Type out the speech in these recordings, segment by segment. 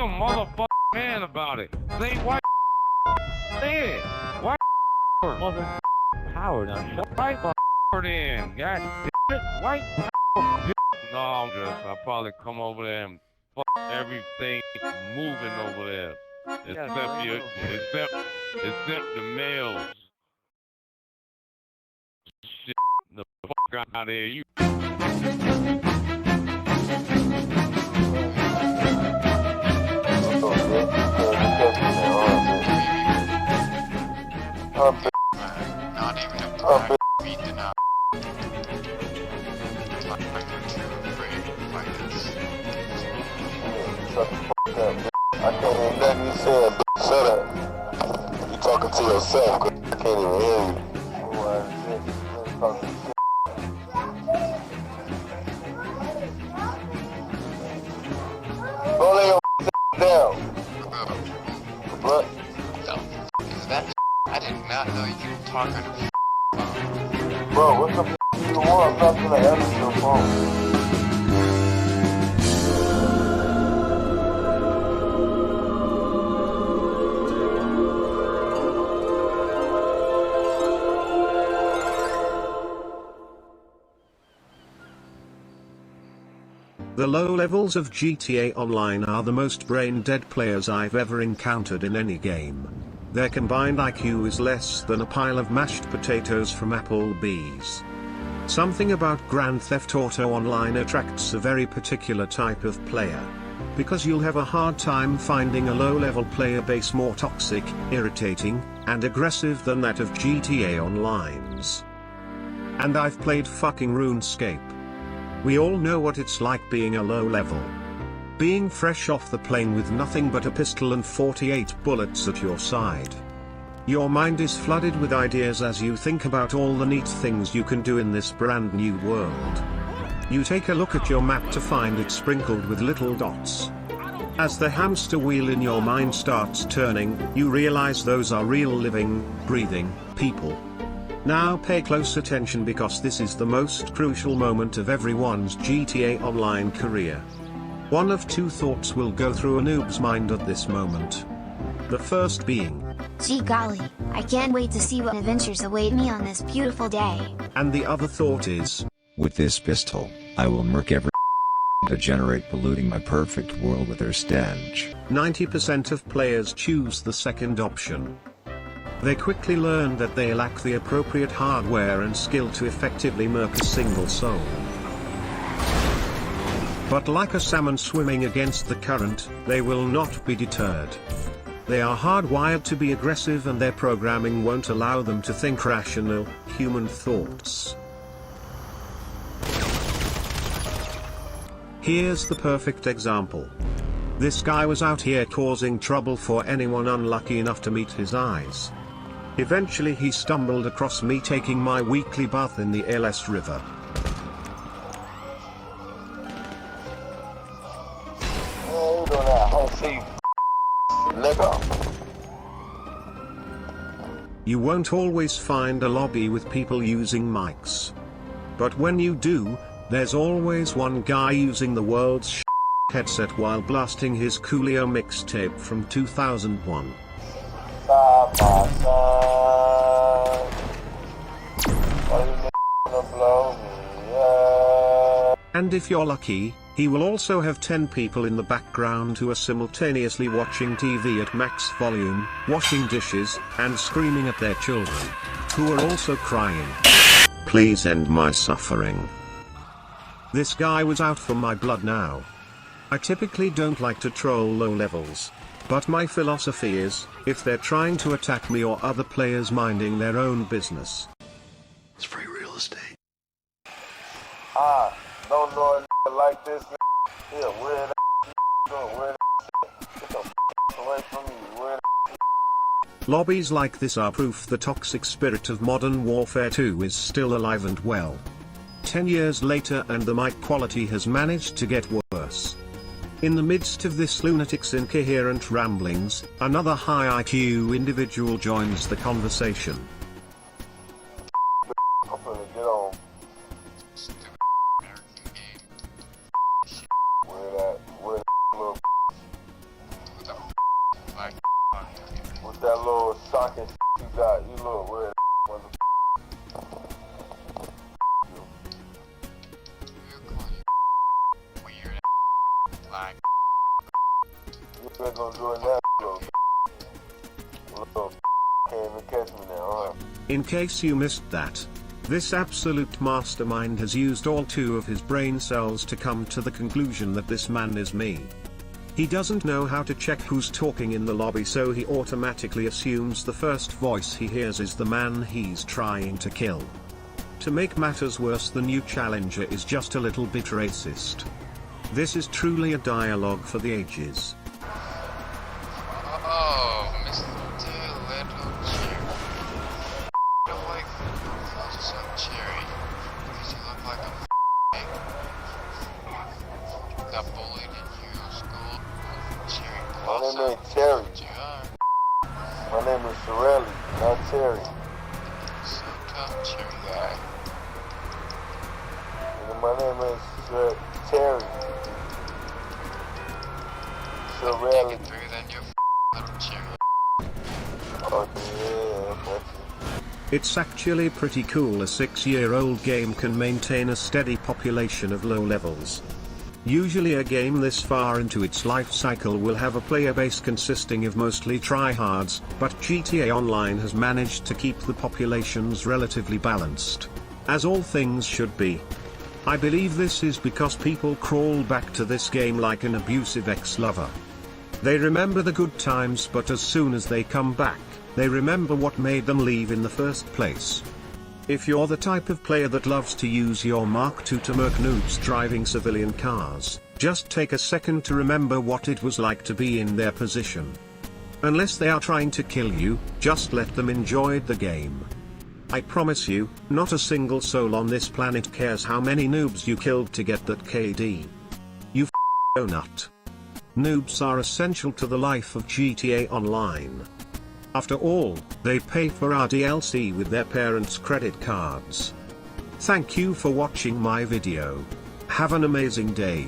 motherfucking man about it. Say white say it. White Mother power now. white then. God damn it. White power. No, I'll probably come over there and fuck everything moving over there. Except the males. Shit, the fuck out of here. You not even a beat enough. Like we're too afraid to fight this. Shut the fuck up, bitch. I can't hear nothing you said, bitch. Shut up. You talking to yourself, cause I can't even hear you. Go lay your down. What? The f is that? I did not know you were talking to Bro, what the f do you want? I'm not gonna answer your phone. The low levels of GTA Online are the most brain-dead players I've ever encountered in any game. Their combined IQ is less than a pile of mashed potatoes from Applebee's. Something about Grand Theft Auto Online attracts a very particular type of player. Because you'll have a hard time finding a low-level player base more toxic, irritating, and aggressive than that of GTA Online's. And I've played fucking RuneScape. We all know what it's like being a low level. Being fresh off the plane with nothing but a pistol and 48 bullets at your side. Your mind is flooded with ideas as you think about all the neat things you can do in this brand new world. You take a look at your map to find it sprinkled with little dots. As the hamster wheel in your mind starts turning, you realize those are real living, breathing people. Now pay close attention because this is the most crucial moment of everyone's GTA Online career. One of two thoughts will go through a noob's mind at this moment. The first being, gee golly, I can't wait to see what adventures await me on this beautiful day. And the other thought is, with this pistol, I will murk every degenerate polluting my perfect world with their stench. 90% of players choose the second option. They quickly learn that they lack the appropriate hardware and skill to effectively murk a single soul. But like a salmon swimming against the current, they will not be deterred. They are hardwired to be aggressive and their programming won't allow them to think rational, human thoughts. Here's the perfect example. This guy was out here causing trouble for anyone unlucky enough to meet his eyes. Eventually he stumbled across me taking my weekly bath in the LS River. You won't always find a lobby with people using mics. But when you do, there's always one guy using the world's headset while blasting his Coolio mixtape from 2001. And if you're lucky, he will also have 10 people in the background who are simultaneously watching TV at max volume, washing dishes, and screaming at their children, who are also crying. Please end my suffering. This guy was out for my blood now. I typically don't like to troll low levels. But my philosophy is, if they're trying to attack me or other players minding their own business. It's free real estate. Don't know a like this, yeah, where that going, where that get the away from me, where that. Lobbies like this are proof the toxic spirit of Modern Warfare 2 is still alive and well. 10 years later and the mic quality has managed to get worse. In the midst of this lunatic's incoherent ramblings, another high IQ individual joins the conversation. I'm gonna get on. Where that little You ain't gonna do it now, little can't even catch me now, huh? In case you missed that, this absolute mastermind has used all 2 of his brain cells to come to the conclusion that this man is me. He doesn't know how to check who's talking in the lobby, so he automatically assumes the first voice he hears is the man he's trying to kill. To make matters worse, the new challenger is just a little bit racist. This is truly a dialogue for the ages. Oh, Mr. Little Cherry. I don't like some cherry. Because you look like a got bullied in your school. Cherry My name Blossom. ain't Terry. You are. My name is Shirley, not Terry. So tough, cherry guy. And my name is Terry. Take Shirley. it through then, you little cherry. Oh yeah, that's it. It's actually pretty cool a 6-year-old game can maintain a steady population of low levels. Usually a game this far into its life cycle will have a player base consisting of mostly tryhards, but GTA Online has managed to keep the populations relatively balanced. As all things should be. I believe this is because people crawl back to this game like an abusive ex-lover. They remember the good times, but as soon as they come back, they remember what made them leave in the first place. If you're the type of player that loves to use your Mark II to murk noobs driving civilian cars, just take a second to remember what it was like to be in their position. Unless they are trying to kill you, just let them enjoy the game. I promise you, not a single soul on this planet cares how many noobs you killed to get that KD. You nut. Noobs are essential to the life of GTA Online. After all, they pay for our DLC with their parents' credit cards. Thank you for watching my video. Have an amazing day.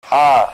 Hi.